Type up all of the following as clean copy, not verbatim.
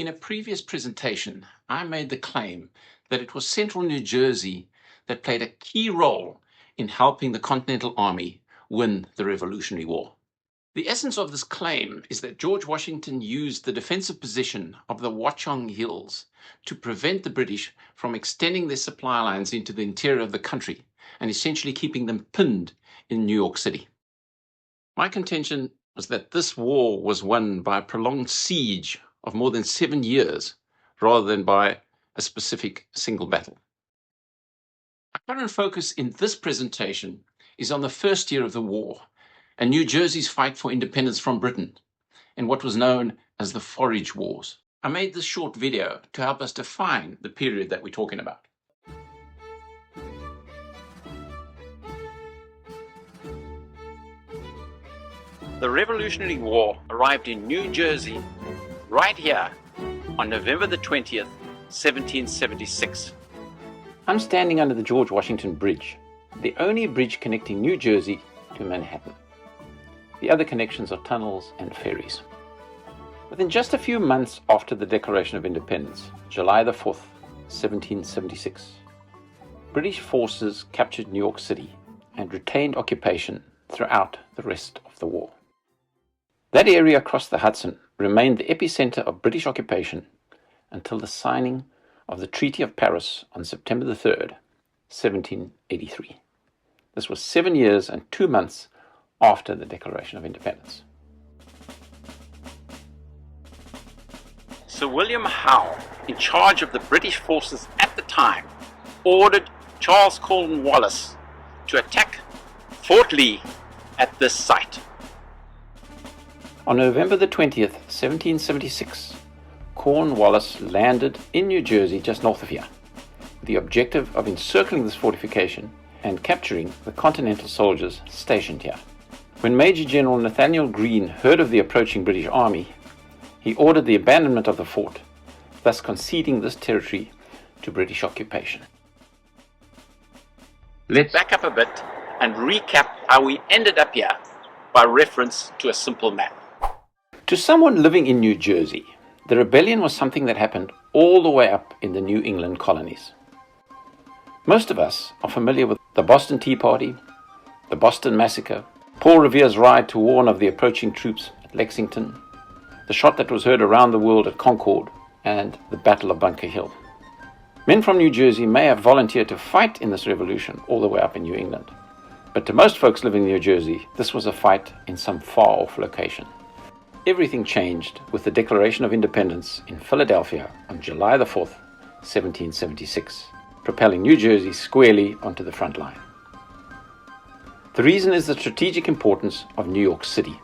In a previous presentation, I made the claim that it was central New Jersey that played a key role in helping the Continental Army win the Revolutionary War. The essence of this claim is that George Washington used the defensive position of the Watchung Hills to prevent the British from extending their supply lines into the interior of the country and essentially keeping them pinned in New York City. My contention was that this war was won by a prolonged siege of more than 7 years rather than by a specific single battle. Our current focus in this presentation is on the first year of the war and New Jersey's fight for independence from Britain in what was known as the Forage Wars. I made this short video to help us define the period that we're talking about. The Revolutionary War arrived in New Jersey right here on November the 20th, 1776. I'm standing under the George Washington Bridge, the only bridge connecting New Jersey to Manhattan. The other connections are tunnels and ferries. Within just a few months after the Declaration of Independence, July the 4th, 1776, British forces captured New York City and retained occupation throughout the rest of the war. That area across the Hudson remained the epicenter of British occupation until the signing of the Treaty of Paris on September the 3rd, 1783. This was 7 years and 2 months after the Declaration of Independence. Sir William Howe, in charge of the British forces at the time, ordered Charles Cornwallis to attack Fort Lee at this site. On November the 20th, 1776, Cornwallis landed in New Jersey just north of here, with the objective of encircling this fortification and capturing the Continental soldiers stationed here. When Major General Nathaniel Greene heard of the approaching British army, he ordered the abandonment of the fort, thus conceding this territory to British occupation. Let's back up a bit and recap how we ended up here by reference to a simple map. To someone living in New Jersey, the rebellion was something that happened all the way up in the New England colonies. Most of us are familiar with the Boston Tea Party, the Boston Massacre, Paul Revere's ride to warn of the approaching troops at Lexington, the shot that was heard around the world at Concord, and the Battle of Bunker Hill. Men from New Jersey may have volunteered to fight in this revolution all the way up in New England, but to most folks living in New Jersey, this was a fight in some far-off location. Everything changed with the Declaration of Independence in Philadelphia on July the 4th, 1776, propelling New Jersey squarely onto the front line. The reason is the strategic importance of New York City.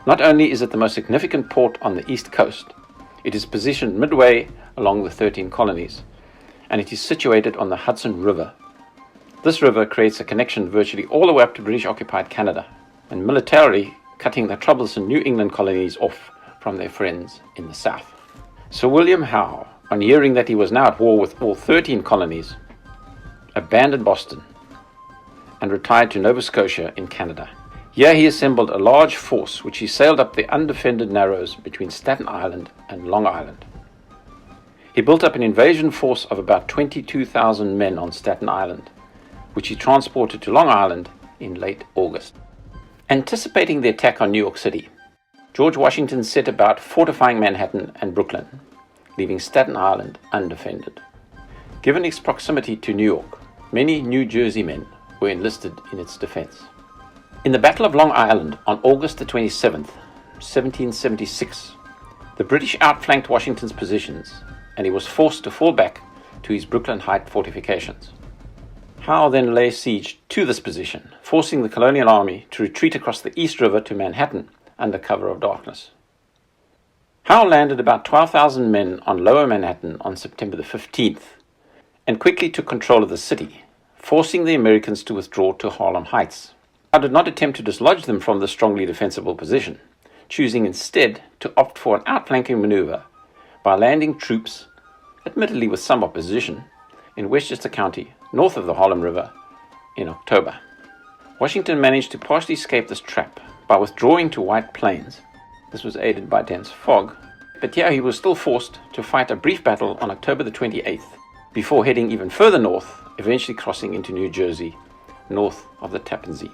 Not only is it the most significant port on the East Coast, it is positioned midway along the 13 colonies, and it is situated on the Hudson River. This river creates a connection virtually all the way up to British-occupied Canada, and militarily cutting the troublesome New England colonies off from their friends in the South. Sir William Howe, on hearing that he was now at war with all 13 colonies, abandoned Boston and retired to Nova Scotia in Canada. Here he assembled a large force which he sailed up the undefended narrows between Staten Island and Long Island. He built up an invasion force of about 22,000 men on Staten Island, which he transported to Long Island in late August. Anticipating the attack on New York City, George Washington set about fortifying Manhattan and Brooklyn, leaving Staten Island undefended. Given its proximity to New York, many New Jersey men were enlisted in its defense. In the Battle of Long Island on August the 27th, 1776, the British outflanked Washington's positions, and he was forced to fall back to his Brooklyn Heights fortifications. Howe then lay siege to this position, forcing the colonial army to retreat across the East River to Manhattan under cover of darkness. Howe landed about 12,000 men on Lower Manhattan on September the 15th and quickly took control of the city, forcing the Americans to withdraw to Harlem Heights. Howe did not attempt to dislodge them from the strongly defensible position, choosing instead to opt for an outflanking maneuver by landing troops, admittedly with some opposition, in Westchester County, north of the Harlem River, in October. Washington managed to partially escape this trap by withdrawing to White Plains. This was aided by dense fog, But here he was still forced to fight a brief battle on October the 28th, before heading even further north, eventually crossing into New Jersey, north of the Tappan Zee.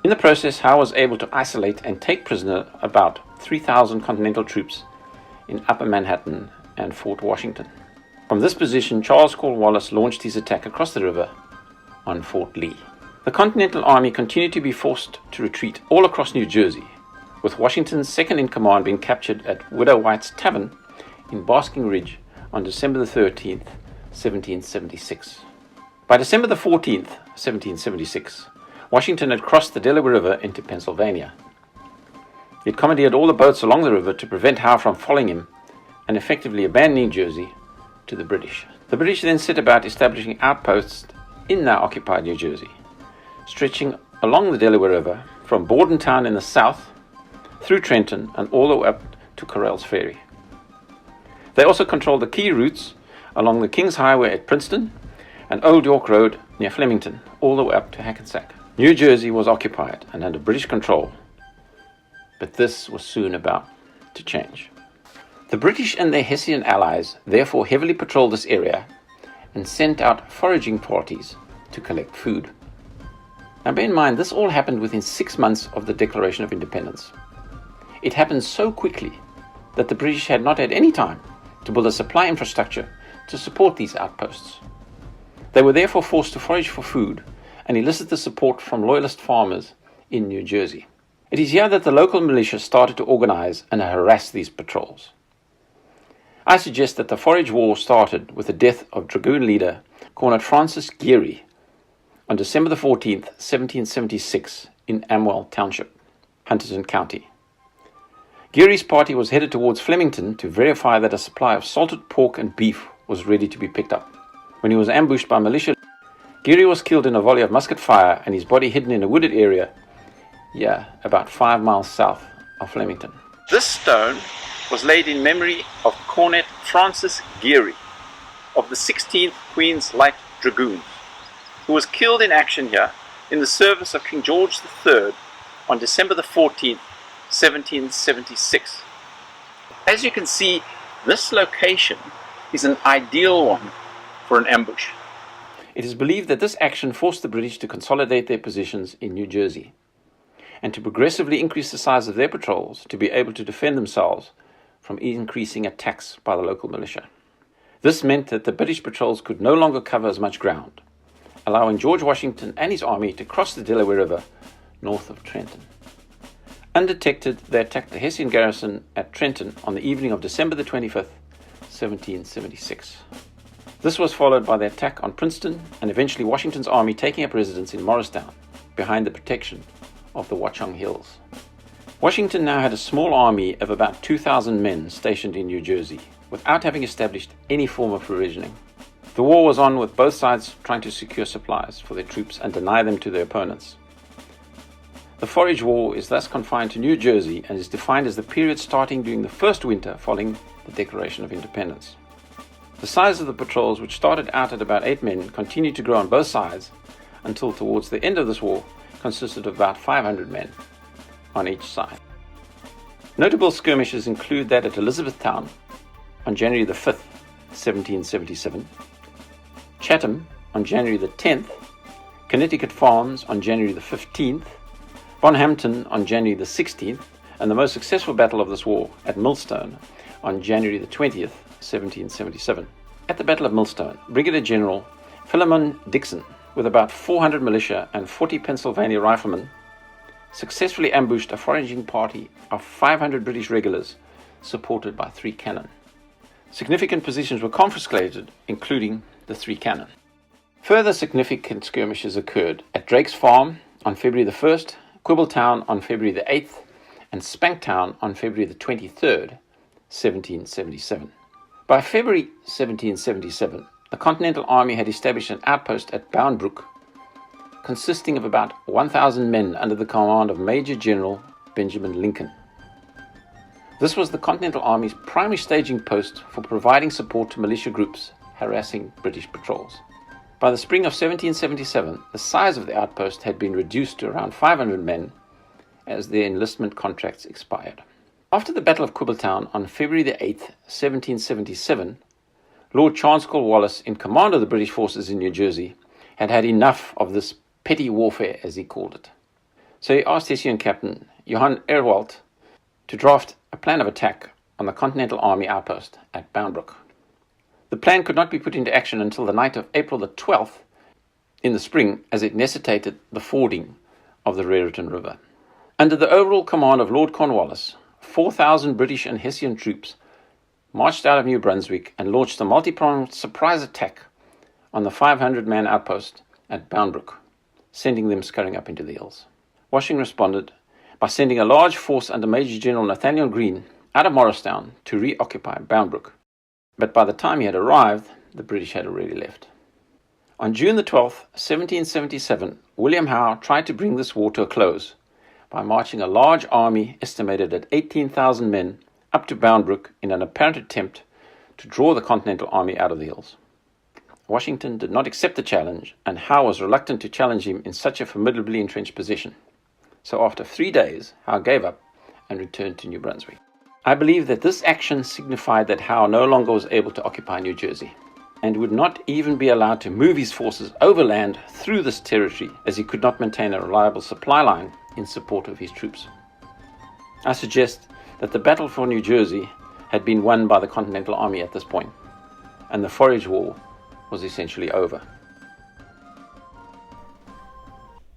In the process, Howe was able to isolate and take prisoner about 3,000 Continental troops in Upper Manhattan and Fort Washington. From this position, Charles Cornwallis launched his attack across the river on Fort Lee. The Continental Army continued to be forced to retreat all across New Jersey, with Washington's second-in-command being captured at Widow White's Tavern in Basking Ridge on December the 13th, 1776. By December the 14th, 1776, Washington had crossed the Delaware River into Pennsylvania. He had commandeered all the boats along the river to prevent Howe from following him and effectively abandoning Jersey to the British. The British then set about establishing outposts in now occupied New Jersey, stretching along the Delaware River from Bordentown in the south through Trenton and all the way up to Corrales Ferry. They also controlled the key routes along the King's Highway at Princeton and Old York Road near Flemington, all the way up to Hackensack. New Jersey was occupied and under British control, but this was soon about to change. The British and their Hessian allies therefore heavily patrolled this area and sent out foraging parties to collect food. Now bear in mind, this all happened within 6 months of the Declaration of Independence. It happened so quickly that the British had not had any time to build a supply infrastructure to support these outposts. They were therefore forced to forage for food and elicit the support from loyalist farmers in New Jersey. It is here that the local militia started to organize and harass these patrols. I suggest that the Forage Wars started with the death of Dragoon leader Cornet Francis Geary on December the 14th, 1776 in Amwell Township, Hunterdon County. Geary's party was headed towards Flemington to verify that a supply of salted pork and beef was ready to be picked up. When he was ambushed by militia, Geary was killed in a volley of musket fire and his body hidden in a wooded area, about 5 miles south of Flemington. This stone was laid in memory of Cornet Francis Geary of the 16th Queen's Light Dragoons, who was killed in action here in the service of King George III on December the 14th, 1776. As you can see, this location is an ideal one for an ambush. It is believed that this action forced the British to consolidate their positions in New Jersey and to progressively increase the size of their patrols to be able to defend themselves from increasing attacks by the local militia. This meant that the British patrols could no longer cover as much ground, allowing George Washington and his army to cross the Delaware River north of Trenton. Undetected, they attacked the Hessian garrison at Trenton on the evening of December the 25th, 1776. This was followed by the attack on Princeton and eventually Washington's army taking up residence in Morristown, behind the protection of the Watchung Hills. Washington now had a small army of about 2,000 men stationed in New Jersey, without having established any form of provisioning. The war was on, with both sides trying to secure supplies for their troops and deny them to their opponents. The Forage War is thus confined to New Jersey and is defined as the period starting during the first winter following the Declaration of Independence. The size of the patrols, which started out at about 8 men, continued to grow on both sides until towards the end of this war consisted of about 500 men on each side. Notable skirmishes include that at Elizabethtown on January the 5th, 1777, Chatham on January the 10th, Connecticut Farms on January the 15th, Bonhampton on January the 16th, and the most successful battle of this war at Millstone on January the 20th, 1777. At the Battle of Millstone, Brigadier General Philemon Dixon, with about 400 militia and 40 Pennsylvania riflemen, successfully ambushed a foraging party of 500 British regulars supported by 3 cannon. Significant positions were confiscated, including the 3 cannon. Further significant skirmishes occurred at Drake's Farm on February the 1st, Quibbletown on February the 8th, and Spanktown on February the 23rd, 1777. By February 1777, the Continental Army had established an outpost at Bound Brook, consisting of about 1,000 men under the command of Major General Benjamin Lincoln. This was the Continental Army's primary staging post for providing support to militia groups harassing British patrols. By the spring of 1777, the size of the outpost had been reduced to around 500 men as their enlistment contracts expired. After the Battle of Quibbletown on February the 8th, 1777, Lord Chancellor Cornwallis, in command of the British forces in New Jersey, had had enough of this petty warfare, as he called it. So he asked Hessian Captain Johann Erwald to draft a plan of attack on the Continental Army outpost at Boundbrook. The plan could not be put into action until the night of April the 12th in the spring, as it necessitated the fording of the Raritan River. Under the overall command of Lord Cornwallis, 4,000 British and Hessian troops marched out of New Brunswick and launched a multi-pronged surprise attack on the 500-man outpost at Boundbrook, sending them scurrying up into the hills. Washington responded by sending a large force under Major General Nathaniel Greene out of Morristown to reoccupy Boundbrook. But by the time he had arrived, the British had already left. On June the 12th, 1777, William Howe tried to bring this war to a close by marching a large army estimated at 18,000 men up to Boundbrook in an apparent attempt to draw the Continental Army out of the hills. Washington did not accept the challenge, and Howe was reluctant to challenge him in such a formidably entrenched position. So after 3 days, Howe gave up and returned to New Brunswick. I believe that this action signified that Howe no longer was able to occupy New Jersey, and would not even be allowed to move his forces overland through this territory, as he could not maintain a reliable supply line in support of his troops. I suggest that the battle for New Jersey had been won by the Continental Army at this point, and the Forage War was essentially over.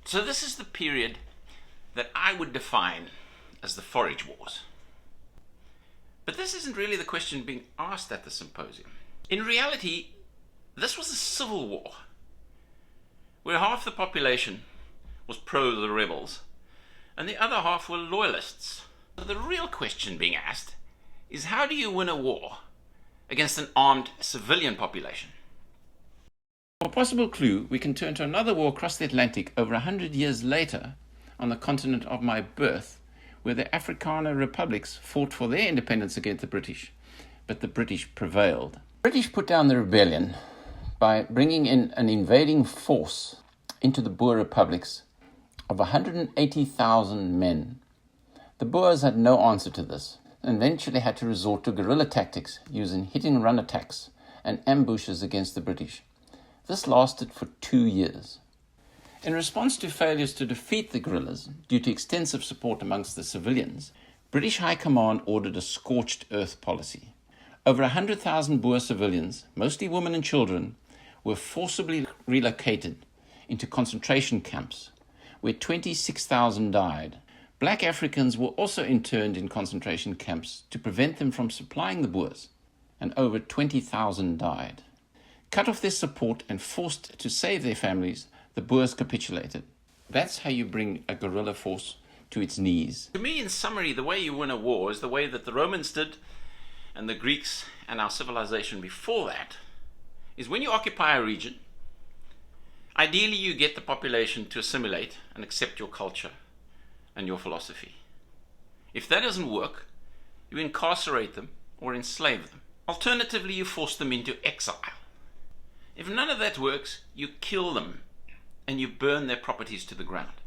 So this is the period that I would define as the Forage Wars. But this isn't really the question being asked at the symposium. In reality, this was a civil war, where half the population was pro the rebels, and the other half were loyalists. So the real question being asked is, how do you win a war against an armed civilian population? For a possible clue, we can turn to another war across the Atlantic over 100 years later on the continent of my birth, where the Afrikaner republics fought for their independence against the British, but the British prevailed. The British put down the rebellion by bringing in an invading force into the Boer republics of 180,000 men. The Boers had no answer to this, and eventually had to resort to guerrilla tactics using hit-and-run attacks and ambushes against the British. This lasted for 2 years. In response to failures to defeat the guerrillas due to extensive support amongst the civilians, British High Command ordered a scorched earth policy. Over 100,000 Boer civilians, mostly women and children, were forcibly relocated into concentration camps, where 26,000 died. Black Africans were also interned in concentration camps to prevent them from supplying the Boers, and over 20,000 died. Cut off their support and forced to save their families, the Boers capitulated. That's how you bring a guerrilla force to its knees. To me, in summary, the way you win a war is the way that the Romans did, and the Greeks and our civilization before that, is when you occupy a region, ideally you get the population to assimilate and accept your culture and your philosophy. If that doesn't work, you incarcerate them or enslave them. Alternatively, you force them into exile. If none of that works, you kill them and you burn their properties to the ground.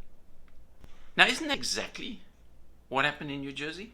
Now, isn't that exactly what happened in New Jersey?